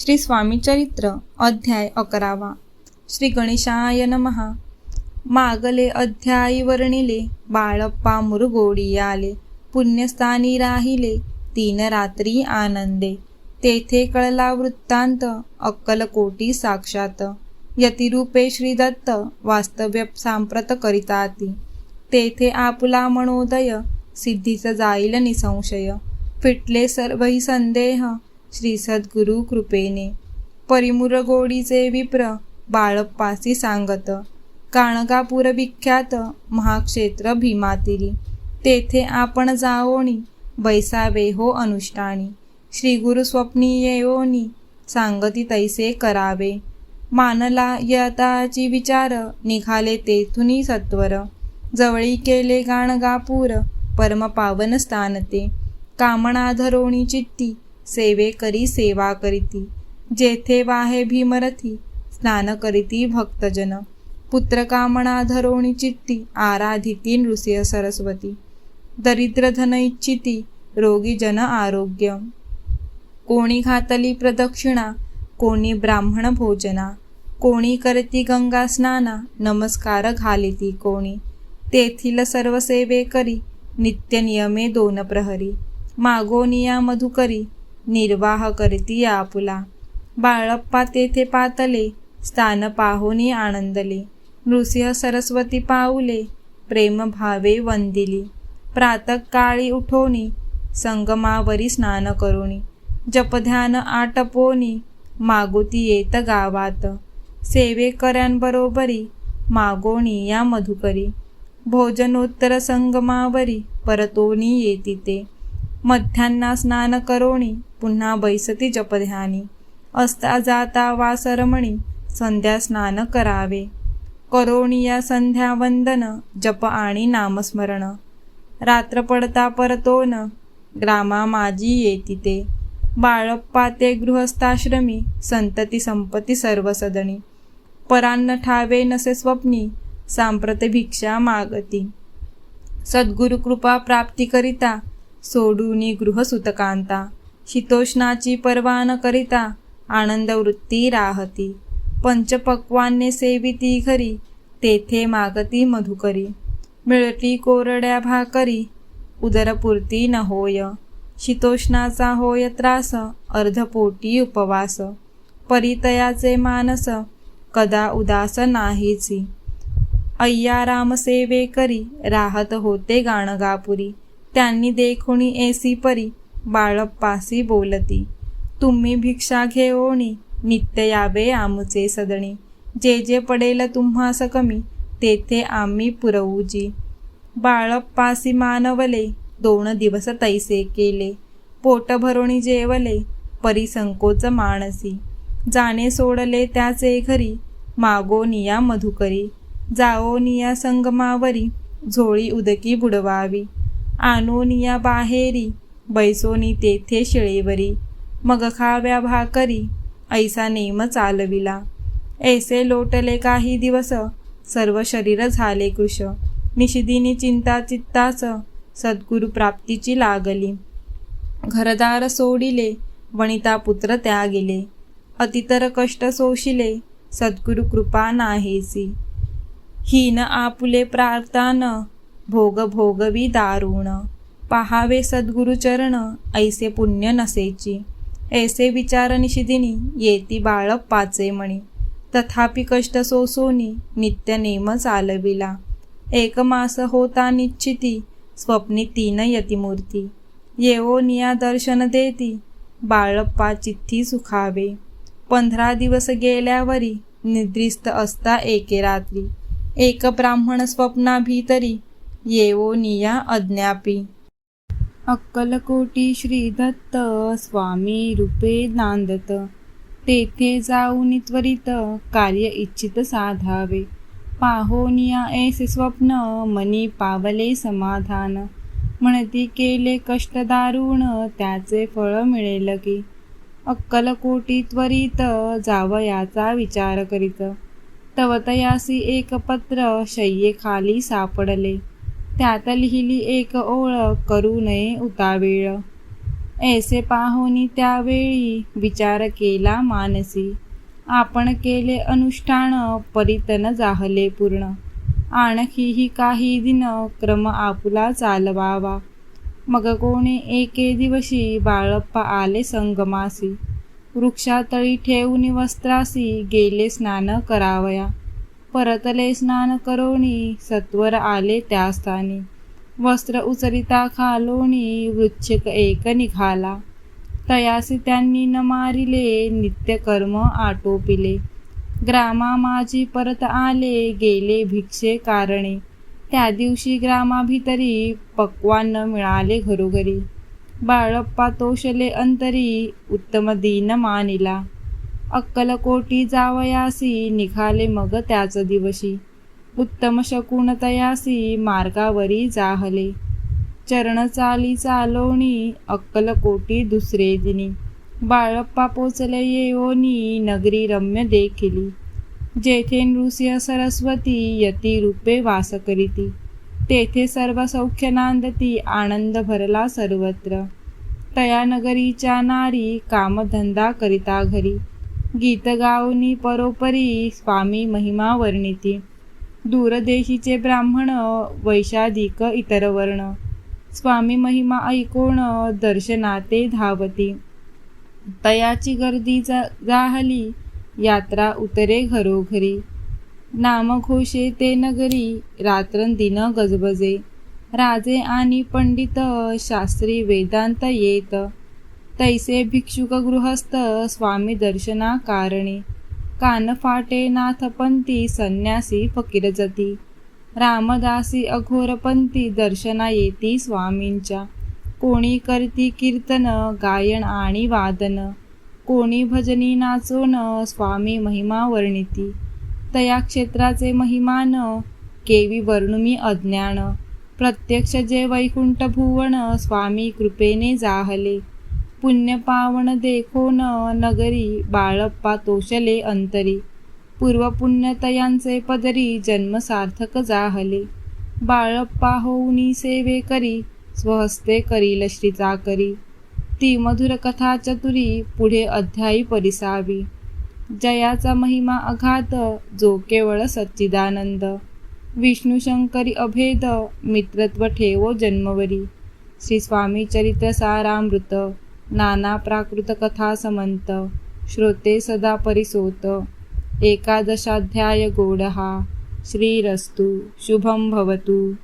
श्री स्वामी चरित्र अध्याय 11. श्री गणेशाय नमः. मागले अध्यायी वर्णिले. बाळप्पा मुरगोडी आले. पुण्यस्थानी राहिले 3 रात्री आनंदे. तेथे कळला वृत्तांत अक्कलकोटी साक्षात. यतिरूपे श्रीदत्त वास्तव्य सांप्रत करिताती. तेथे आपुला मनोदय सिद्धीच जाईल निसंशय. फिटले सर्वही संदेह श्री सद्गुरु कृपेने. परिमुरगोडीचे विप्र बाळप्पासी सांगत. गाणगापूर विख्यात महाक्षेत्र भीमातिरी. तेथे आपण जाओनी बैसावे हो अनुष्ठानी. श्री गुरु स्वप्नी येओनी सांगती तैसे करावे. मानला यताची विचार निघाले तेथुनी सत्वर. जवळी केले गाणगापूर परम पावन स्थान ते. कामना धरोणी चित्ती सेवे करी सेवा करीती. जेथे वाहे भीमरथी स्नान करीती भक्तजन. पुत्र कामना धरोणी चित्ती आराधिती नृसिंह सरस्वती. दरिद्र धन इच्छिती रोगी जन आरोग्य. कोणी घातली प्रदक्षिणा कोणी ब्राह्मण भोजना. कोणी करती गंगा स्नाना नमस्कार घालिती कोणी. तेथील सर्व सेवे करी नित्य नियमे 2 प्रहरी. मागोनिया मधुकरी निर्वाह करती आपुला. बाळप्पा तेथे पातले स्थान पाहोनी आनंदले. नृसिंह सरस्वती पाऊले प्रेम भावे वंदिली. प्रातःकाळी उठोनी संगमावरी स्नान करोनी. जपध्यान आटपोनी मागोती येत गावात. सेवेकऱ्यांबरोबरी मागोनी या मधुकरी. भोजनोत्तर संगमावरी परतोनी येती ते. मध्यान्ना स्नान करोणी पुन्हा बैसती जपध्यानी. असता जाता वासरमणी संध्या स्नान करावे. करोणी या संध्या वंदन जप आणि नामस्मरण. रात्र पडता परतोन ग्रामा माझी येती ते. बाळप्पा ते गृहस्थाश्रमी संतती संपत्ती सर्व सदणी. परान्न ठावे नसे स्वप्नी सांप्रत भिक्षा मागती. सद्गुरु कृपा प्राप्ती करिता सोडूनी गृह सुतकांता. शीतोष्णाची पर्वा न करिता आनंद वृत्ती राहती. पंचपक्वान्ने सेविती घरी तेथे मागती मधुकरी. मिळती कोरड्या भाकरी उदरपूर्ती न होय. शीतोष्णाचा होय त्रास अर्धपोटी उपवास. परितयाचे मानस कदा उदास नाहीची. अय्याराम सेवे करी राहत होते गाणगापुरी. त्यांनी देखोणी ऐसी परी बाळप्पासी बोलती. तुम्ही भिक्षा घेओणी नित्य यावे आमचे सदणी. जे जे पडेल तुम्हास कमी तेथे आम्ही पुरवूजी. बाळप्पासी मानवले 2 दिवस तैसे केले. पोट भरोणी जेवले परिसंकोच मानसी. जाणे सोडले त्याचे घरी मागोनिया मधुकरी. जाओनिया संगमावरी झोळी उदकी बुडवावी. आणोनिया बाहेरी बैसोनी तेथे शिळेवरी. मग खाव्या भाकरी ऐसा नेम चालविला. ऐसे लोटले काही दिवस सर्व शरीर झाले कृश. निशिदिनी चिंता चित्ताच सद्गुरु प्राप्तीची लागली. घरदार सोडिले वनिता पुत्र त्यागिले. अतितर कष्ट सोशिले सद्गुरु कृपा नाहीसी. हीन आपुले प्रार्थान भोग भोगवी दारुण. पाहावे सद्गुरु चरण ऐसे पुण्य नसेची. ऐसे विचार निशिदिनी येती बाळप्पाचे मणी. तथापि कष्ट सोसोनी नित्य नेम चालविला. 1 मास होता निश्चिती स्वप्नी 3 यतिमूर्ती. येओनिया दर्शन देती बाळप्पा चित्ती सुखावे. 15 दिवस गेल्यावरी निद्रिस्त असता एके रात्री. एक ब्राह्मण स्वप्नाभितरी येओनिया अज्ञापी. अक्कलकोटी श्रीदत्त स्वामी रूपे नांदत. तेथे जाऊन त्वरित कार्य इच्छित साधावे. पाहोनिया ऐसे स्वप्न मनी पावले समाधान. म्हणती केले कष्ट दारुण त्याचे फळ मिळेल की. अक्कलकोटी त्वरित जावयाचा विचार करीत. तवतयासी एक पत्र शय्येखाली सापडले. त्यात लिहिली एक ओळ करू नये उतावीळ. ऐसे पाहोनी त्यावेळी विचार केला मानसी. आपण केले अनुष्ठान परितन जाहले पूर्ण. आणखीही काही दिन क्रम आपुला चालवावा. मग कोणी एके दिवशी बाळप्पा आले संगमासी. वृक्षातळी ठेवून वस्त्रासी गेले स्नान करावया. परतले स्नान करोनी सत्वर आले त्या स्थानी. वस्त्र उचरिता खालोनी वृच्छिक एक निघाला. तयासी त्यांनी न मारिले नित्यकर्म आटोपिले. ग्रामा माझी परत आले गेले भिक्षे कारणे. त्या दिवशी ग्रामाभितरी पक्वान्न मिळाले घरोघरी. बाळप्पा तोषले अंतरी उत्तम दीन मानिला. अक्कलकोटी जावयासी निघाले मग त्याच दिवशी. उत्तम शकुन तयासी मार्गावरी जाहले. चरण चाली चालोणी अक्कलकोटी दुसरे दिनी. बाळप्पा पोचले येओनी नगरी रम्य देखिली. जेथे नृसिंह सरस्वती यती रूपे वास करीती. तेथे सर्व सौख्य नांदती आनंद भरला सर्वत्र. तया नगरीच्या नारी कामधंदा करिता घरी. गीत गाऊनी परोपरी स्वामी महिमा वर्णिती. दूरदेशीचे ब्राह्मण वैशाधिक इतर वर्ण. स्वामी महिमा ऐकोण दर्शनाते धावती. तयाची गर्दी जाहली यात्रा उतरे घरोघरी. नामघोषे ते नगरी रात्रंदिन गजबजे. राजे आणि पंडित शास्त्री वेदांत येत. तैसे भिक्षुक गृहस्थ स्वामी दर्शना कारणे. कान फाटे नाथपंथी संन्यासी फकीर जती. रामदासी अघोरपंथी दर्शना येती स्वामींच्या. कोणी करती कीर्तन गायन आणि वादन. कोणी भजनी नाचोन स्वामी महिमा वर्णिती. तया क्षेत्राचे महिमान केवी वर्णुमी अज्ञान. प्रत्यक्ष जे वैकुंठ भुवन स्वामी कृपेने जाहले. पुण्य पावन देखोन नगरी बाळप्पा तोषले अंतरी. पूर्वपुण्य तयांचे पदरी जन्म सार्थक जाहले. बाळप्पा होऊनी सेवे करी स्वहस्ते करील श्रीचाकरी. ती मधुर कथा चतुरी पुढे अध्यायी परिसावी. जयाचा महिमा अघात जो केवळ सच्चिदानंद. विष्णू शंकरी अभेद मित्रत्व ठेवो जन्मवरी. श्री स्वामी चरित्र सारामृत नाना प्राकृत कथा समंत. श्रोते सदा परिसोत. एकादशाध्याय गोडहा. श्रीरस्तु शुभं भवतु.